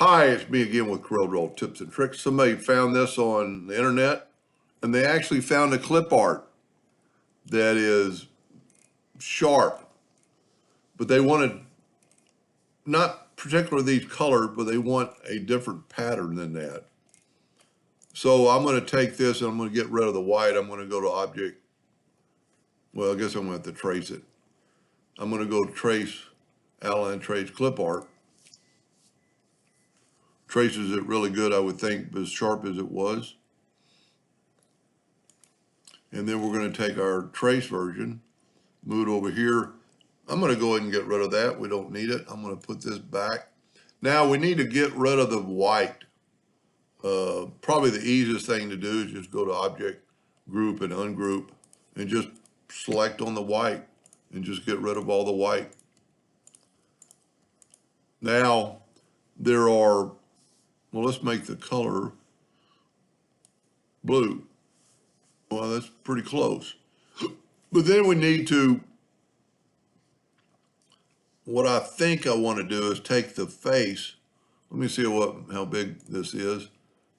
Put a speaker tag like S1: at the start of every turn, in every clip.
S1: Hi, it's me again with Corel Tips and Tricks. Somebody found this on the internet and they actually found a clip art that is sharp, but they wanted not particularly these colored, but they want a different pattern than that. So I'm going to take this and I'm going to get rid of the white. I'm going to go to Object. Well, I guess I'm going to have to trace it. I'm going to go to Trace, Outline, Trace, Clip Art. Traces it really good, I would think, as sharp as it was. And then we're going to take our trace version, move it over here. I'm going to go ahead and get rid of that. We don't need it. I'm going to put this back. Now we need to get rid of the white. Probably the easiest thing to do is just go to Object, Group, and Ungroup, and just select on the white and just get rid of all the white. Now there are, well, let's make the color blue. Well, that's pretty close. But then we need to, what I think I want to do is take the face. Let me see how big this is.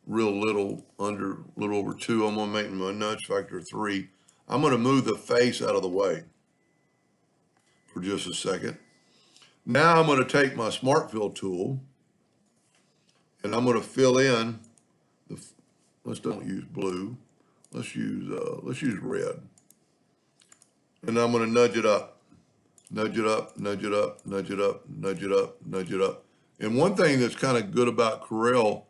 S1: Real little, a little over 2. I'm going to make my nudge factor 3. I'm going to move the face out of the way for just a second. Now I'm going to take my Smart Fill tool and I'm going to fill in let's don't use blue. Let's use red. And I'm going to nudge it up. Nudge it up, nudge it up, nudge it up, nudge it up, nudge it up. And one thing that's kind of good about Corel,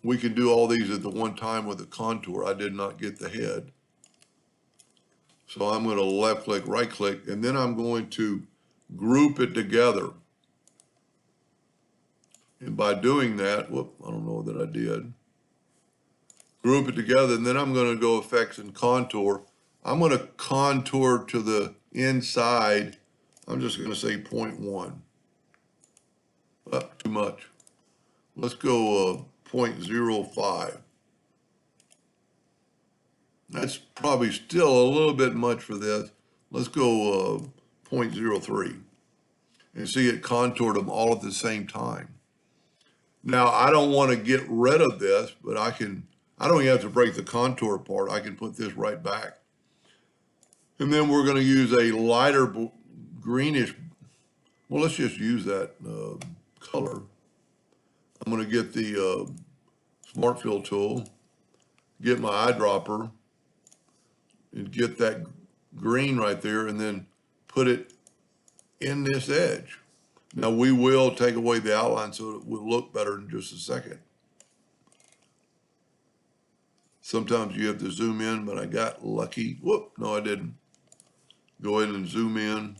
S1: we can do all these at the one time with the contour. I did not get the head. So I'm going to left click, right click, and then I'm going to group it together. And by doing that, whoop, I don't know that I did. Group it together, and then I'm going to go Effects and Contour. I'm going to contour to the inside. I'm just going to say 0.1. Too much. Let's go 0.05. That's probably still a little bit much for this. Let's go 0.03. And see, it contoured them all at the same time. Now, I don't want to get rid of this, but I don't even have to break the contour apart. I can put this right back. And then we're going to use a lighter greenish. Well, let's just use that color. I'm going to get the Smart Fill tool, get my eyedropper, and get that green right there, and then put it in this edge. Now we will take away the outline so it will look better in just a second. Sometimes you have to zoom in, but I got lucky. Whoop, no I didn't. Go ahead and zoom in.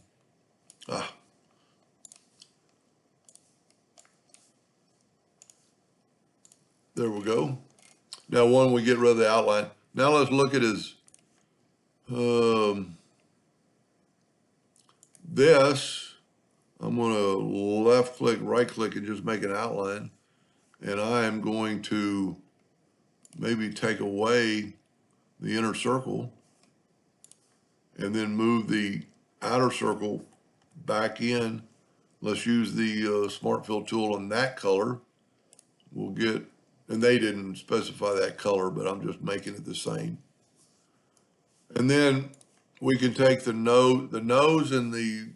S1: There we go. Now when we get rid of the outline, now let's look at his, this, I'm going to left click, right click, and just make an outline. And I am going to maybe take away the inner circle and then move the outer circle back in. Let's use the Smart Fill tool on that color. We'll get, and they didn't specify that color, but I'm just making it the same. And then we can take the nose and the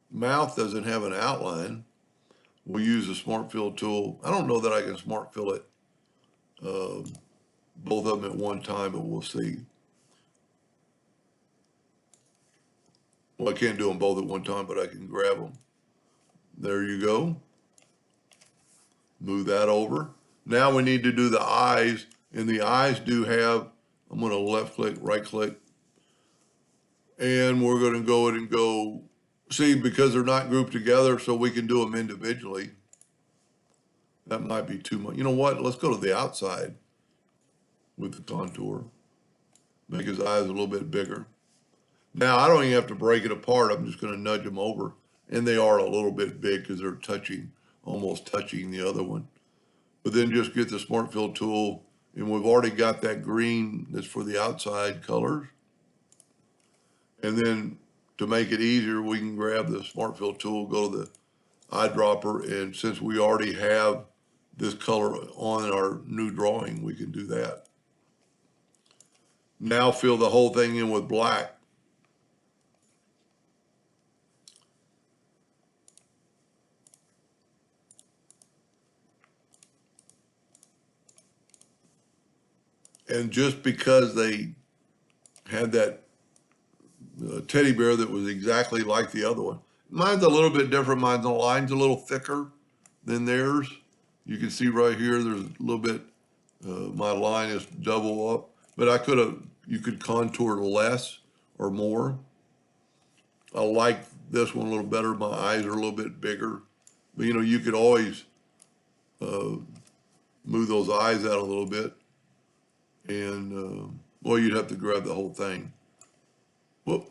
S1: mouth doesn't have an outline. We'll use the Smart Fill tool. I don't know that I can Smart Fill it, both of them at one time, but we'll see. Well, I can't do them both at one time, but I can grab them. There you go. Move that over. Now we need to do the eyes, and the eyes do have, I'm going to left click, right click, and we're going to go ahead and go, see, because they're not grouped together, so we can do them individually. That might be too much. You know what? Let's go to the outside with the contour. Make his eyes a little bit bigger. Now, I don't even have to break it apart. I'm just going to nudge them over. And they are a little bit big because they're almost touching the other one. But then just get the Smart Fill tool. And we've already got that green that's for the outside colors. And then to make it easier, we can grab the Smart Fill tool, go to the eyedropper, and since we already have this color on our new drawing, we can do that. Now fill the whole thing in with black. And just because they had that teddy bear that was exactly like the other one, mine's a little bit different. Mine's the line's a little thicker than theirs. You can see right here, there's a little bit, my line is double up, but you could contour less or more. I like this one a little better. My eyes are a little bit bigger, but you could always move those eyes out a little bit, and well, you'd have to grab the whole thing. Whoop.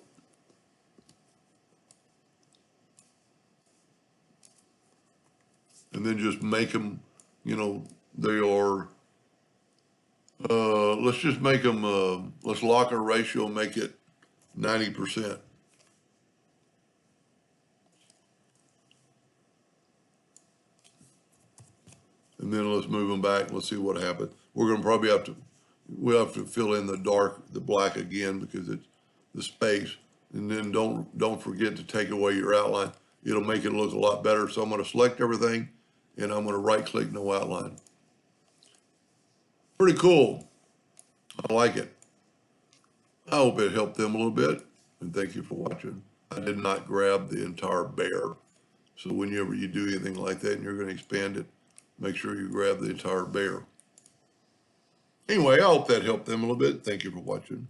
S1: And then just make them, they are, let's just make them, let's lock our ratio, make it 90%. And then let's move them back. Let's see what happens. We're going to probably we'll have to fill in the black again because it's the space. And then don't forget to take away your outline. It'll make it look a lot better. So I'm going to select everything and I'm going to right click no outline. Pretty cool. I like it. I hope it helped them a little bit. And thank you for watching. I did not grab the entire bear. So whenever you do anything like that and you're going to expand it, make sure you grab the entire bear. Anyway, I hope that helped them a little bit. Thank you for watching.